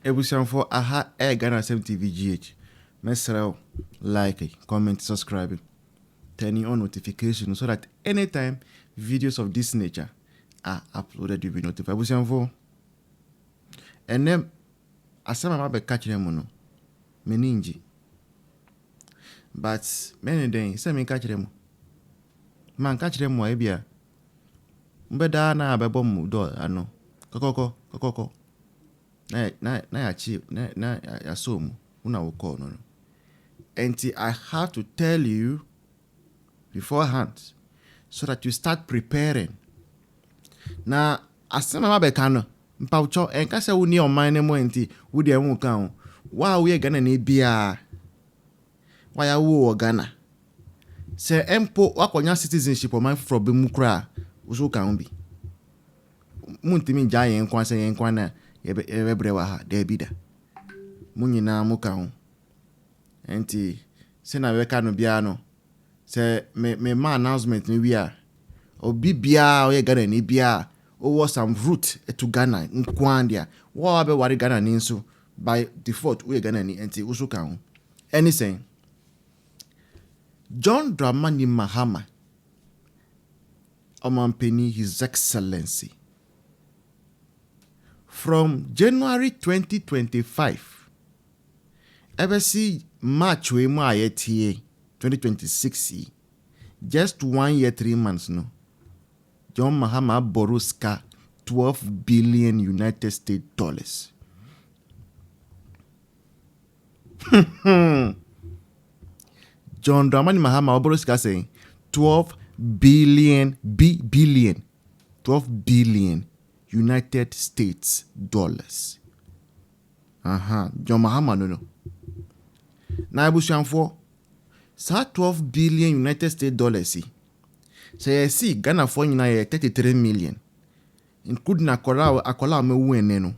Ebusian for aha Ghana 7 TVGH. Mesrel, like, comment, subscribe, turning on notifications so that anytime videos of this nature are uploaded, you'll be notified. Ebusian for and then as I'm about catching them no meninji. But many days, some catch them. Man catch them more ebia. Mbeda na abebom do ano. Kokoko. Na achieve na assume una will call no. And I have to tell you beforehand so that you start preparing. Na asema mabeka no mpawcho enka se woni on man mo enti wo de enwo kan wa we Ghana na bia wa ya wo Ghana se empo wakonya citizenship o man from be mu kra wo so kan bi muntimi gya yen kwan se yen kwan na ye bre wa ha da bida munyina mu kan enti se na we ka no bia no se me ma announcement ni wi a obi bia o ye Ghana ni bia o was some route to Ghana nkwandia wa be wari Ghana ni nso by default we Ghana ni enti wo so kan anything John Dramani Mahama Omampeni His Excellency from January 2025 ever see March we mu ayeti 2026 just 1 year 3 months no John Mahama borrowed 12 billion United States dollars. John Dramani Mahama borrowed saying 12 billion 12 billion United States dollars. John Mahama no. Na ebusuanfo sa 12 billion United States dollars say see Ghana for nyina 33 million including akola me wu ene no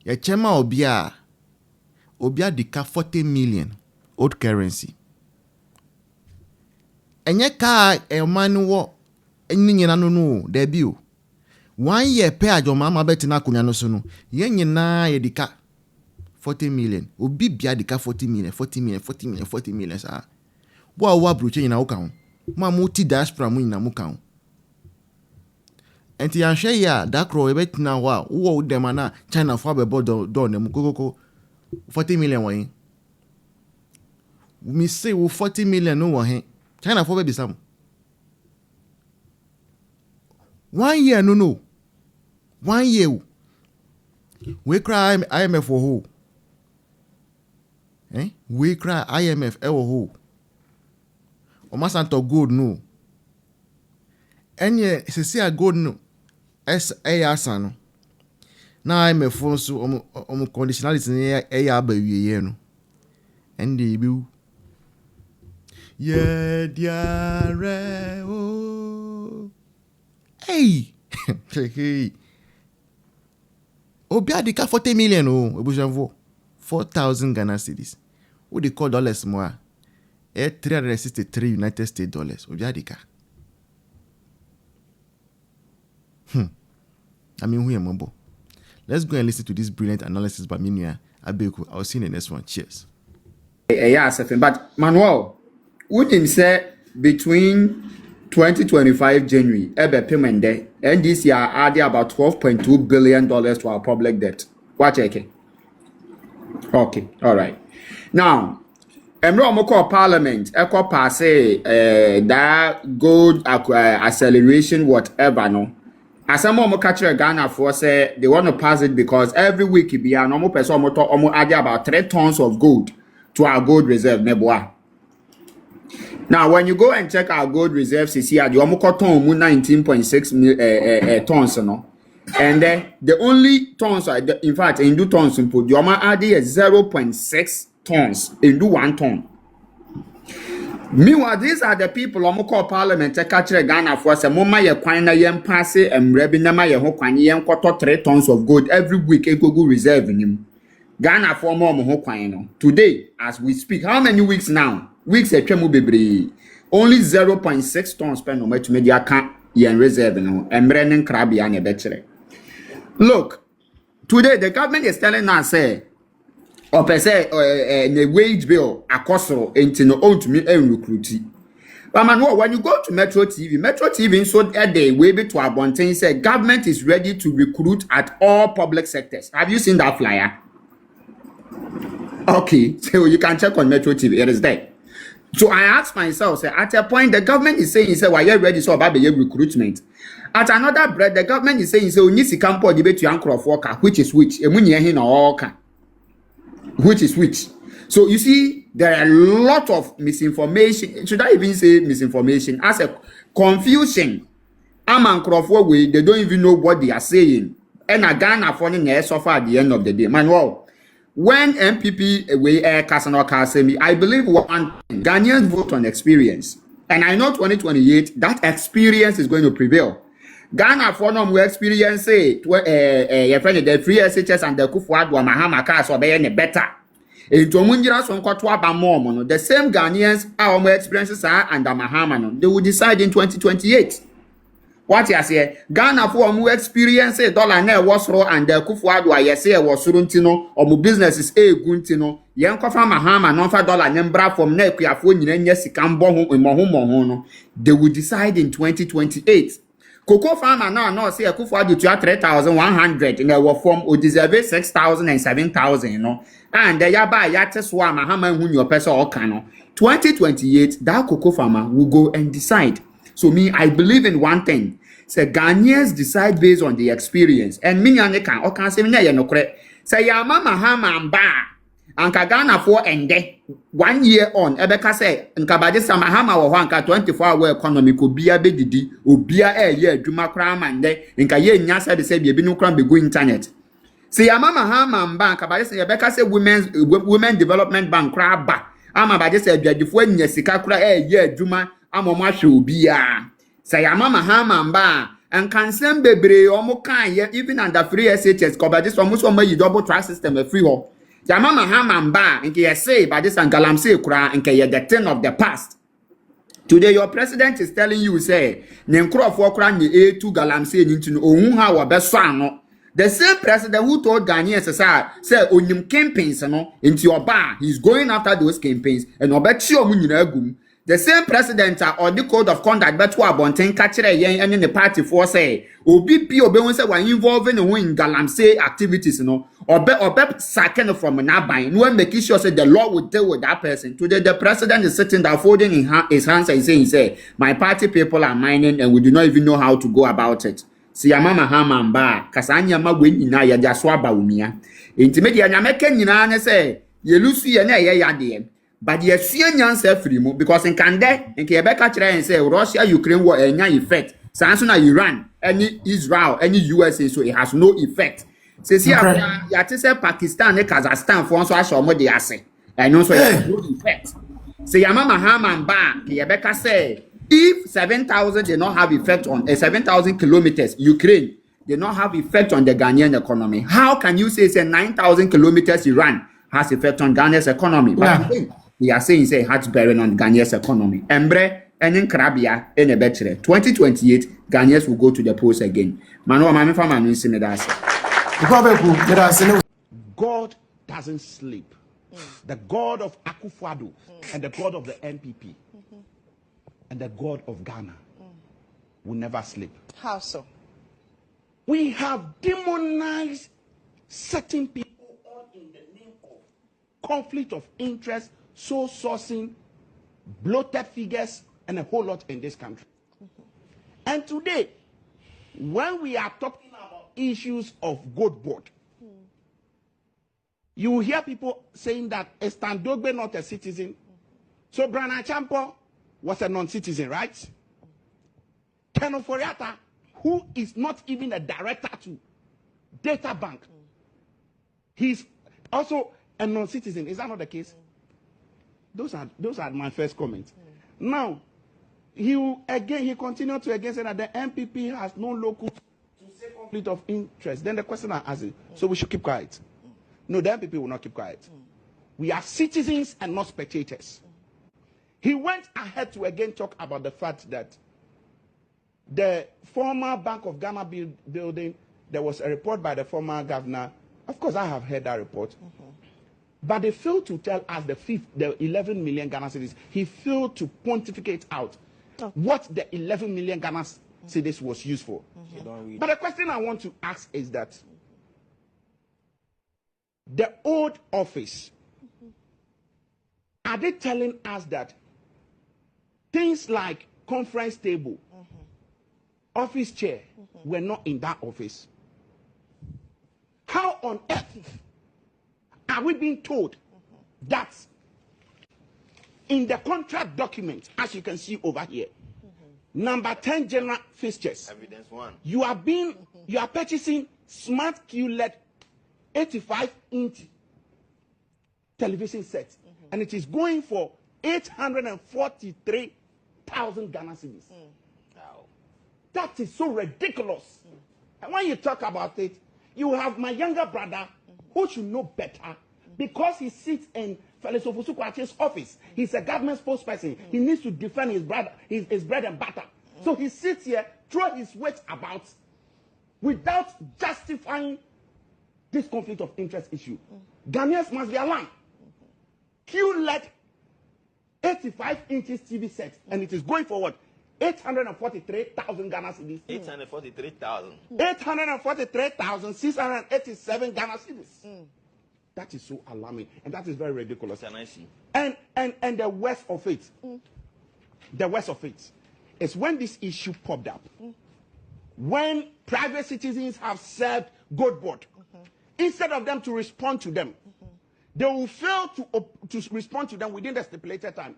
ya chema obia dika 40 million old currency enye ka man wo nyina no there be 1 year pay ajoma ma betina akunya no so no ye nyina ye dika 40 million obi bia dika 40 million sa bo wa broche nyina wo kan ma multi diaspora mu nyina mu kan enti ya hwe ya da kro e betina wo dem na China fo abebo do ne mu kokoko 40 million wan mi say wo 40 million no wo he China fo be bisam 1 year no 1 year we cry IMF wo ho we cry IMF e wo ho o masanto gold no enye sesi a gold no asa no na IMF so o conditionality ne ya ba wiye no ende bi ye diare o hey obi adika 40 million o ebujanvo 4,000 Ghana cedis what they call dollars more 363 United States dollars obi adika I mean who am I? Let's go and listen to this brilliant analysis by Minia Abeku. I'll see you in the next one. Cheers. Yeah, but Manuel, wouldn't say between 2025 January, payment day, and this year added about $12.2 billion to our public debt. Watch it. Okay, all right. Now, Emro Parliament, Echo pass that gold acceleration, whatever, no. As some more catch Ghana for say they want to pass it because every week it be a normal person add about 3 tons of gold to our gold reserve neboa. Now when you go and check our gold reserves, you see at the ton 19.6 tons no. And then the only tons in fact in do tons input you add 0.6 tons in do 1 ton. Meanwhile, these are the people who call Parliament to catch Ghana for some mama ye kwan na yen pass and rebinama ye ho kwan yen koto 3 tons of gold every week e go reserve him. Ghana for more ho kwan no. Today, as we speak, how many weeks now? Weeks e twemu bebre. Only 0.6 tons per no much media can yen reserve no. Emre nen krabia ne betre. Look, Today, the government is telling us, say, or per se, the wage bill, a cost into no own to me and recruit. But man, when you go to Metro TV so at the way to Abontain said government is ready to recruit at all public sectors. Have you seen that flyer? Okay, so you can check on Metro TV. It is there. So I asked myself, say, at a point, the government is saying, why you ready so about the recruitment? At another breath, the government is saying, we need to come for debate to anchor of worker, which is which? Which is which? So you see, there are a lot of misinformation. Should I even say misinformation? As a confusion. Among Crawford way, they don't even know what they are saying. And again, I found it suffer at the end of the day. Manuel, when MPP way Kasano Kasemi, I believe one Ghanaians vote on experience. And I know 2028, that experience is going to prevail. Ghana for no experience say your friend the free SHS and the Wickɛd Mahama cars or better. The same Ghanaians our more experiences are under Mahama. They will decide in 2028. What you say? Ghana for more experience dollar ne was raw and the Wickɛd yes was suruntino or more business is a guntino. Yanko from Mahama non for dollar nembra from Nekia for yes cambo in they will decide in 2028. Cocoa farmer now say Wickɛd to 3,100 in our form or deserve 6,000 and 7,000, you know. And the yaba yateswa Mahama who your person or cano. 2028, that cocoa farmer will go and decide. So me, I believe in one thing. Say Ghanaians decide based on the experience. And me and can or can say me no correct. Say Yama Mahama and ba and Ghana for ende 1 year on. Ebeka say and Kabadisa Mahama or Wanka 24-hour economy could be a bedidi or be a year Juma cram and de in Kaye Nyasa they say be no cram be go internet. Say Yama Mahama Bank about say Rebecca say women development bank crab ba. Ama ba say before nyesika kura year Juma amoma hwe bia. Say Yama Mahama ba and can send bebre omo kan even under free SHS cover this one so you double track system a free ho. Yama Mahama ba nke say by this and galamsey kura nke the thing of the past. Today your president is telling you say ne nkrofo kura ne A2 galamsey into ohun ha wo beso ano. The same president who told Ghanaians say onim campaigns no into your bar, he's going after those campaigns and obechi omunyina agum. The same president or the code of conduct beto abonten ka kire yen and the party for say obi won say we involving in galamsey activities no obe sacking from naban no make sure say the law will deal with that person. Today the president is sitting there folding in his hands and saying say my party people are mining and we do not even know how to go about it. Si Yama Mahama mba kasanya ma we nyina ya dia so aba umia intimate ya nyameka nyina ne say ye lusu ye na ye yade but ye sua nyansa free mu because in kande nke ebeka kire en say Russia Ukraine war enya effect sanso na Iran any Israel any USA so it has no effect say si ya te say Pakistan and Kazakhstan for so asho mo de ase eno so it has no effect say Yama Mahama mba ke ebeka say if 7,000 did not have effect on 7,000 kilometers, Ukraine did not have effect on the Ghanaian economy. How can you say 9,000 kilometers Iran has effect on Ghana's economy? But they are saying say it has bearing on Ghana's economy. Embre and in Krabia in a better 2028, Ghanaians will go to the polls again. God doesn't sleep. The God of Akufo-Addo and the God of the NPP. And the God of Ghana will never sleep. How so? We have demonized certain people all in the name of conflict of interest, soul sourcing, bloated figures, and a whole lot in this country. And today, when we are talking about issues of goat board, you will hear people saying that Stan Dogbe not a citizen. So Brana Champo was a non-citizen, right? Ken Oforiatta, who is not even a director to Data Bank, he's also a non-citizen. Is that not the case? Those are my first comments. Now, he continued to again say that the MPP has no locus to say conflict of interest. Then the question I ask is, so we should keep quiet? No, the MPP will not keep quiet. We are citizens and not spectators. He went ahead to again talk about the fact that the former Bank of Ghana building, there was a report by the former governor course, I have heard that report. But they failed to tell us the 11 million Ghana cedis. He failed to pontificate out what the 11 million Ghana cedis was used for. But the question I want to ask is that the old office, are they telling us that things like conference table, office chair were not in that office? How on earth are we being told that in the contract document, as you can see over here, number 10 general fixtures, Evidence 1. you are purchasing smart QLED 85-inch television set, and it is going for 843,000 Ghana cedis. That is so ridiculous. And when you talk about it, you have my younger brother who should know better because he sits in Felix Ofosu-Kwakye's office. He's a government spokesperson. He needs to defend his bread and butter. So he sits here, throw his weight about without justifying this conflict of interest issue. Ghanaians must be alarmed. QLED 85 inches TV set, and it is going forward 843,000 Ghana cedis. 843,000. 843,687 Ghana cedis. That is so alarming, and that is very ridiculous. And the worst of it, is when this issue popped up, when private citizens have served Gold Board, instead of them to respond to them, they will fail to respond to them within the stipulated time.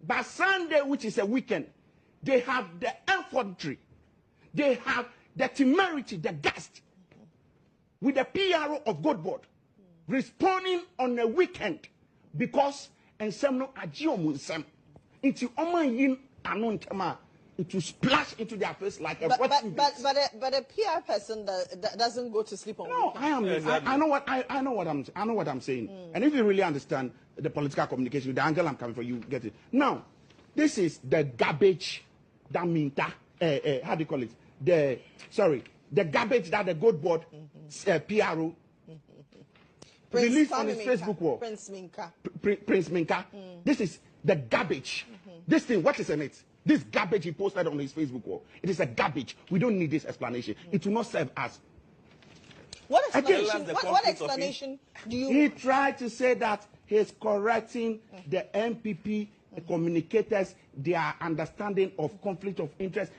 But Sunday, which is a weekend, they have the infantry, they have the temerity, the gust, with the PRO of Gold Board, responding on a weekend because and some no agiomunsem into oman anontama. It will splash into their face like a but a PR person that doesn't go to sleep on. No, I know what I'm saying. And if you really understand the political communication, the angle I'm coming from, you get it. Now, this is the garbage that minta. How do you call it? The garbage that the Gold Board PRO released on his Facebook wall. Prince Minka. Prince Minka. This is the garbage. This thing, what is in it? This garbage he posted on his Facebook wall. It is a garbage. We don't need this explanation. It will not serve us. What explanation? What explanation do you? He tried to say that he's correcting the MPP communicators, their understanding of conflict of interest.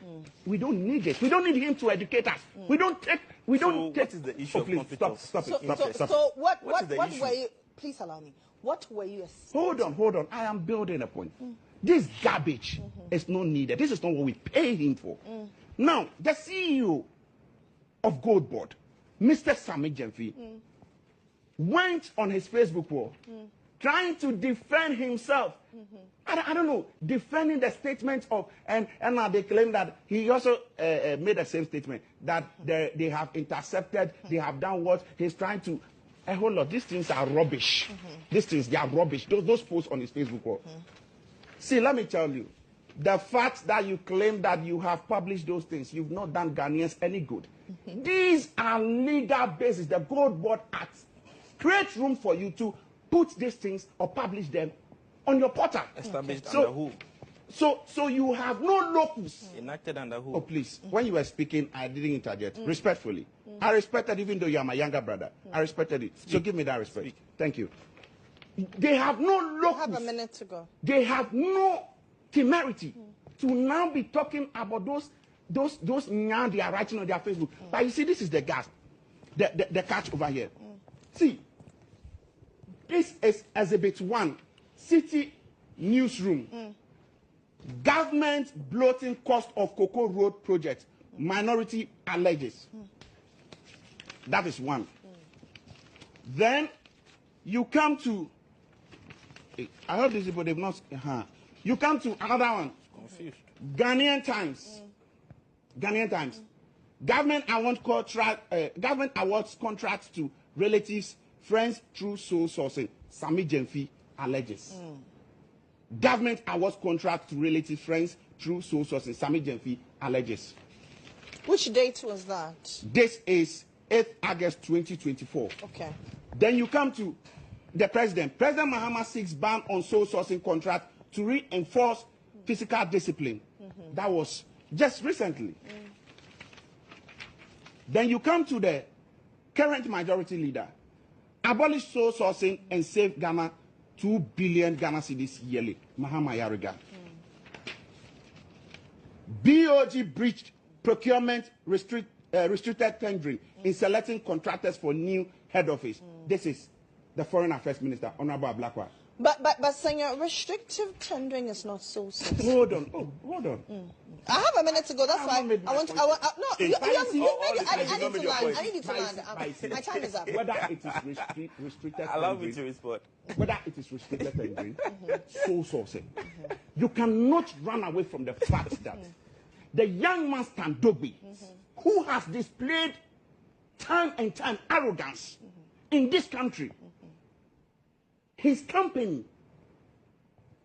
We don't need it. We don't need him to educate us. We don't take. What is the issue of conflict of Stop it. So what were you? Please allow me. What were you? Hold on. I am building a point. This garbage is not needed. This is not what we pay him for. Now, the CEO of Gold Board, Mr. Sami Gyamfi, went on his Facebook wall trying to defend himself. I don't know, defending the statement of, and now they claim that he also made the same statement, that they have intercepted, they have done what, he's trying to, a whole lot, these things are rubbish. These things, they are rubbish. Those posts on his Facebook wall. See, let me tell you, the fact that you claim that you have published those things, you've not done Ghanaians any good. These are legal basis. The Gold Board Act creates room for you to put these things or publish them on your portal. Established under who? So you have no locus. Enacted under who? Oh, please. When you were speaking, I didn't interject. Respectfully. I respected, even though you are my younger brother. I respected it. So give me that respect. Thank you. They have no locus. You have a minute to go. They have no temerity to now be talking about those now they are writing on their Facebook. But you see, this is the gas, the catch over here. See, this is Exhibit 1, City Newsroom. Government bloating cost of Cocoa Road project. Minority alleges. That is one. Then you come to, I hope these people, they've not, you come to another one. Confused. Ghanaian Times. Government awards contracts to relatives, friends through sole sourcing. Sami Gyamfi alleges. Government awards contract to relatives, friends through sole sourcing. Sami Gyamfi alleges. Which date was that? This is 8th August 2024. Okay. Then you come to the president. President Mahama seeks ban on sole sourcing contract to reinforce physical discipline. That was just recently. Then you come to the current majority leader. Abolish sole sourcing and save Ghana 2 billion Ghana cedis yearly. Mahama Yariga. BOG breached procurement restricted tendering in selecting contractors for new head office. This is the Foreign Affairs Minister, Honorable Ablakwa. But Senor, restrictive tendering is not so simple. Hold on. Hold on. I have a minute to go. That's why I need to land. I need to land. My time is up. Whether it is restricted allow me to respond. Whether it is restricted tendering, sole sourcing, you cannot run away from the fact that the young man Standogbe, who has displayed time and time arrogance in this country, his company,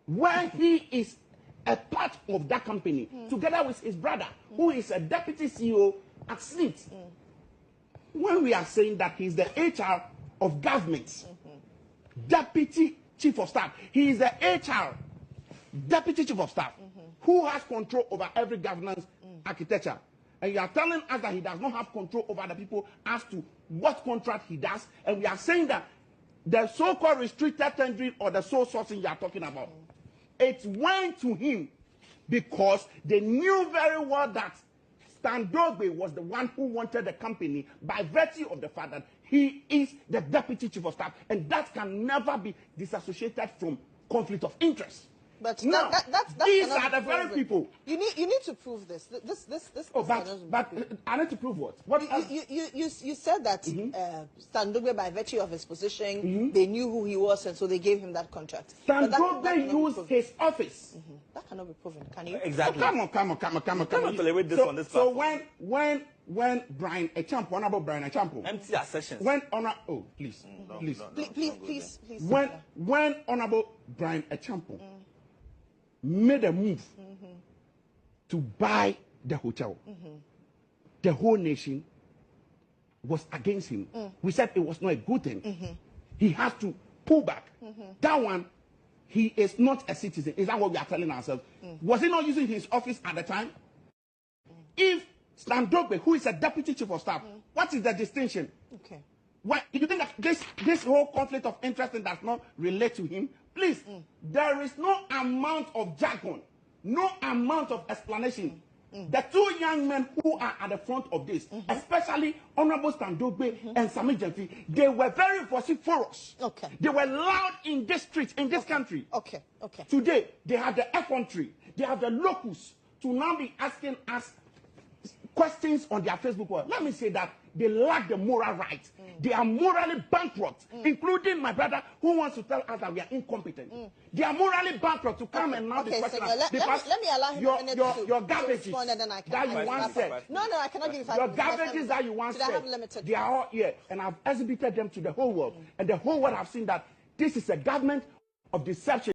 where he is a part of that company, together with his brother, who is a deputy CEO at SNIT. When we are saying that he's the HR of government, deputy chief of staff, he is the HR deputy chief of staff, who has control over every governance architecture. And you are telling us that he does not have control over the people as to what contract he does, and we are saying that the so-called restricted tendering or the sole sourcing you are talking about, it went to him because they knew very well that Standogbe was the one who wanted the company by virtue of the fact that he is the deputy chief of staff, and that can never be disassociated from conflict of interest. But now, that's these are the very people. You need to prove this. But I need to prove what? You said that Standogbe, by virtue of his position, they knew who he was, and so they gave him that contract. Standogbe used his office. That cannot be proven, can you? Exactly. Oh, come on. Tolerate this on this platform. So when Brian Echampo, Honorable Brian Echampo, empty accessions. Please. When Honorable Brian Echampo made a move to buy the hotel, the whole nation was against him. We said it was not a good thing. He has to pull back. That one, he is not a citizen. Is that what we are telling ourselves? Was he not using his office at the time? If Standogbe, who is a deputy chief of staff, what is the distinction? Okay. Why do you think that this whole conflict of interest does not relate to him? Please, there is no amount of jargon, no amount of explanation. The two young men who are at the front of this, especially Honorable Standogbe and Sami Jemfi, they were very vociferous. Okay. They were loud in this street, in this country. Okay. Today, they have the effrontery, they have the locus to now be asking us questions on their Facebook wall. Let me say that they lack the moral right. They are morally bankrupt, including my brother who wants to tell us that we are incompetent. They are morally bankrupt to come and now be questioning us. Let me allow him your garbages that you once said. No, I cannot give you 5 Your minutes. garbages that you once said, limited they are all here. And I've exhibited them to the whole world. And the whole world have seen that this is a government of deception.